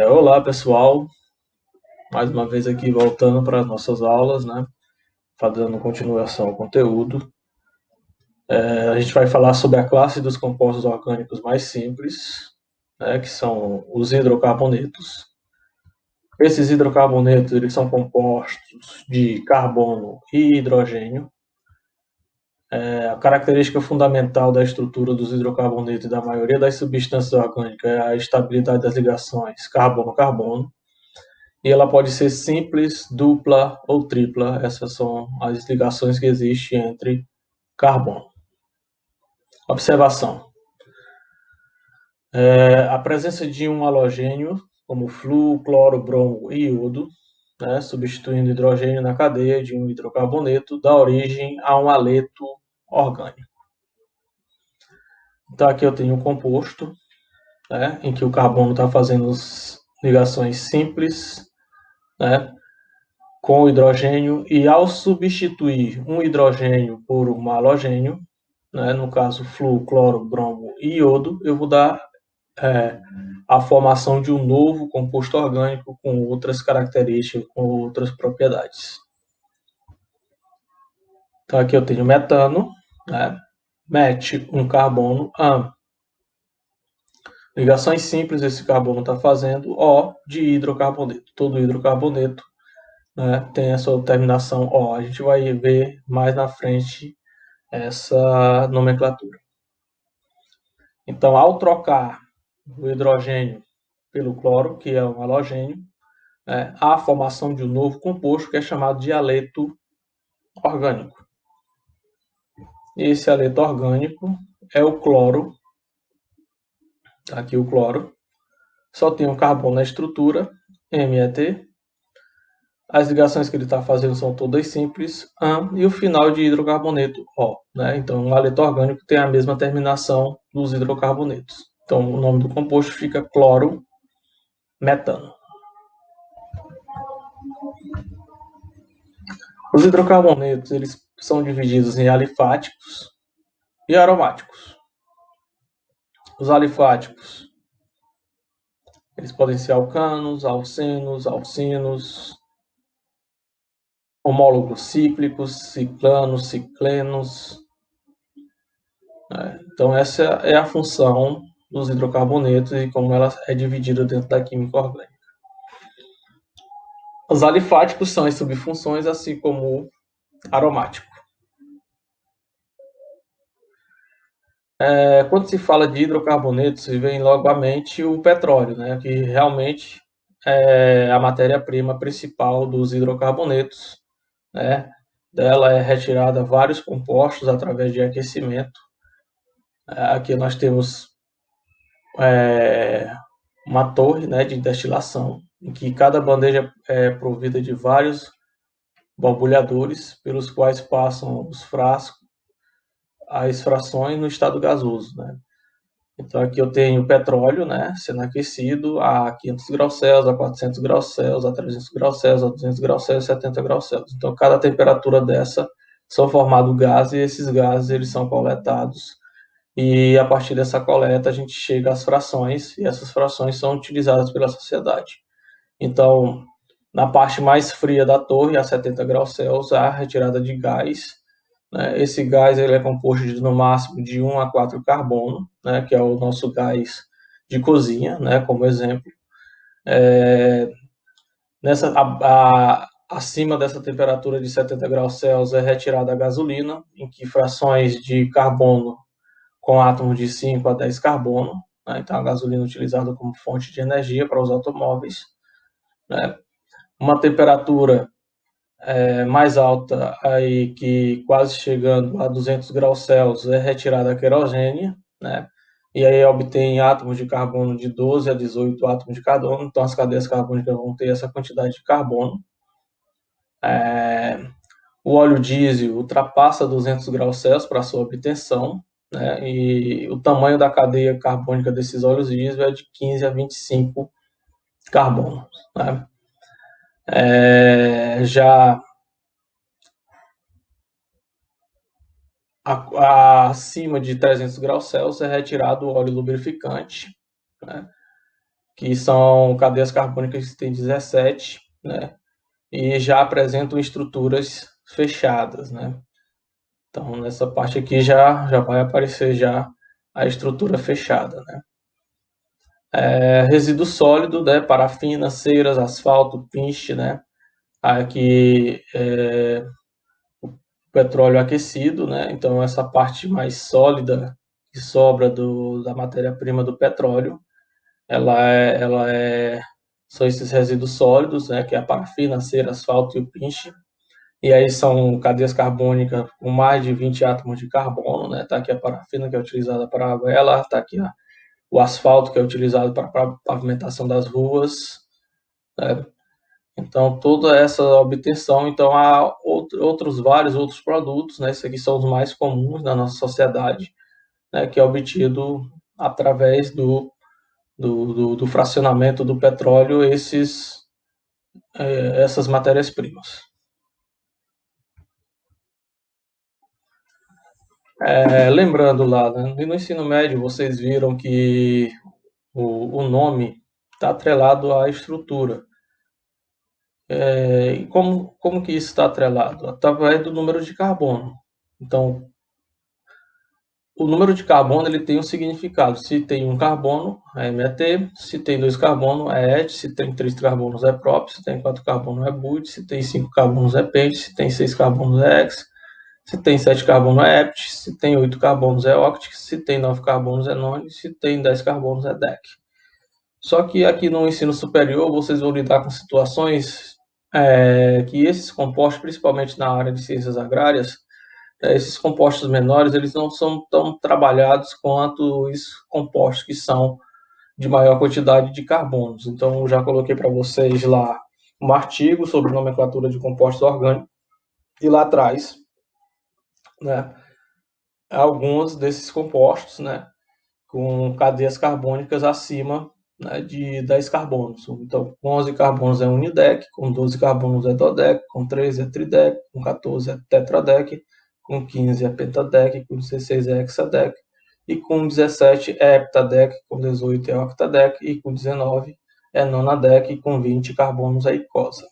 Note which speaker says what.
Speaker 1: Olá, pessoal. Mais uma vez aqui voltando para as nossas aulas, né? Fazendo continuação ao conteúdo. A gente vai falar sobre a classe dos compostos orgânicos mais simples, né? Que são os hidrocarbonetos. Esses hidrocarbonetos eles são compostos de carbono e hidrogênio. A característica fundamental da estrutura dos hidrocarbonetos e da maioria das substâncias orgânicas é a estabilidade das ligações carbono-carbono. E ela pode ser simples, dupla ou tripla. Essas são as ligações que existem entre carbono. Observação. A presença de um halogênio, como flúor, cloro, bromo e iodo, né, substituindo hidrogênio na cadeia de um hidrocarboneto, dá origem a um haleto orgânico. Então aqui eu tenho um composto, né, em que o carbono está fazendo ligações simples, né, com o hidrogênio, e ao substituir um hidrogênio por um halogênio, né, no caso flúor, cloro, bromo e iodo, eu vou dar a formação de um novo composto orgânico com outras características, com outras propriedades. Então aqui eu tenho metano, né, mete um carbono a ligações simples esse carbono está fazendo O de hidrocarboneto. Todo hidrocarboneto, né, tem a sua terminação O. A gente vai ver mais na frente essa nomenclatura. Então, ao trocar o hidrogênio pelo cloro, que é um halogênio, há a formação de um novo composto que é chamado de haleto orgânico. Esse haleto orgânico é o cloro. Aqui o cloro. Só tem um carbono na estrutura, MET. As ligações que ele está fazendo são todas simples, AN, e o final de hidrocarboneto, O. Né? Então, um haleto orgânico tem a mesma terminação dos hidrocarbonetos. Então, o nome do composto fica cloro metano. Os hidrocarbonetos eles são divididos em alifáticos e aromáticos. Os alifáticos eles podem ser alcanos, alcenos, alcinos, homólogos cíclicos, ciclanos, ciclenos. Então, essa é a função dos hidrocarbonetos e como ela é dividida dentro da química orgânica. Os alifáticos são as subfunções, assim como o aromático. Quando se fala de hidrocarbonetos, vem logo à mente o petróleo, né, que realmente é a matéria-prima principal dos hidrocarbonetos. Né? Dela é retirada vários compostos através de aquecimento. Aqui nós temos uma torre, né, de destilação, em que cada bandeja é provida de vários borbulhadores, pelos quais passam os frascos, as frações no estado gasoso. Né? Então aqui eu tenho petróleo, né, sendo aquecido a 500 graus Celsius, a 400 graus Celsius, a 300 graus Celsius, a 200 graus Celsius, 70 graus Celsius. Então cada temperatura dessa são formados gases, e esses gases eles são coletados, e a partir dessa coleta a gente chega às frações, e essas frações são utilizadas pela sociedade. Então, na parte mais fria da torre, a 70 graus Celsius, há a retirada de gás. Né? Esse gás ele é composto de, no máximo de 1 a 4 carbono, né? Que é o nosso gás de cozinha, né? Como exemplo. Acima dessa temperatura de 70 graus Celsius é retirada a gasolina, em que frações de carbono com átomos de 5 a 10 carbono. Né? Então, a gasolina é utilizada como fonte de energia para os automóveis. Né? Uma temperatura mais alta, aí que quase chegando a 200 graus Celsius, é retirada a querosene, né? E aí obtém átomos de carbono de 12 a 18 átomos de carbono, então as cadeias carbônicas vão ter essa quantidade de carbono. O óleo diesel ultrapassa 200 graus Celsius para sua obtenção, né? E o tamanho da cadeia carbônica desses óleos diesel é de 15 a 25 carbonos. Né? Já acima de 300 graus Celsius é retirado o óleo lubrificante, né? que são cadeias carbônicas que têm 17, né? E já apresentam estruturas fechadas, né? Então, nessa parte aqui já vai aparecer já a estrutura fechada, né? Resíduo sólido, né? Parafina, ceras, asfalto, pinche, né? Aqui petróleo aquecido, né? Então, essa parte mais sólida que sobra da matéria-prima do petróleo, são esses resíduos sólidos, né? Que é a parafina, a cera, asfalto e o pinche. E aí são cadeias carbônicas com mais de 20 átomos de carbono, né? Tá aqui a parafina, que é utilizada para a vela, tá aqui o asfalto, que é utilizado para a pavimentação das ruas, né? Então, toda essa obtenção, então há vários outros produtos, né? Esses aqui são os mais comuns na nossa sociedade, né? Que é obtido através do fracionamento do petróleo, essas matérias-primas. Lembrando lá, né, no ensino médio, vocês viram que o nome está atrelado à estrutura. E como que isso está atrelado? Através do número de carbono. Então, o número de carbono ele tem um significado. Se tem um carbono, é MET. Se tem dois carbonos, é ET. Se tem três carbonos, é prop. Se tem quatro carbonos, é BUT. Se tem cinco carbonos, é pent. Se tem seis carbonos, é hex. Se tem 7 carbonos é hept, se tem 8 carbonos é oct, se tem 9 carbonos é non, se tem 10 carbonos é dec. Só que aqui no ensino superior vocês vão lidar com situações que esses compostos, principalmente na área de ciências agrárias, esses compostos menores, eles não são tão trabalhados quanto os compostos que são de maior quantidade de carbonos. Então, eu já coloquei para vocês lá um artigo sobre nomenclatura de compostos orgânicos, e lá atrás, né, alguns desses compostos, né, com cadeias carbônicas acima, né, de 10 carbonos. Então, com 11 carbonos é unidec, com 12 carbonos é dodec, com 13 é tridec, com 14 é tetradec, com 15 é pentadec, com 16 é hexadec, e com 17 é heptadec, com 18 é octadec, e com 19 é nonadec, e com 20 carbonos é icosa.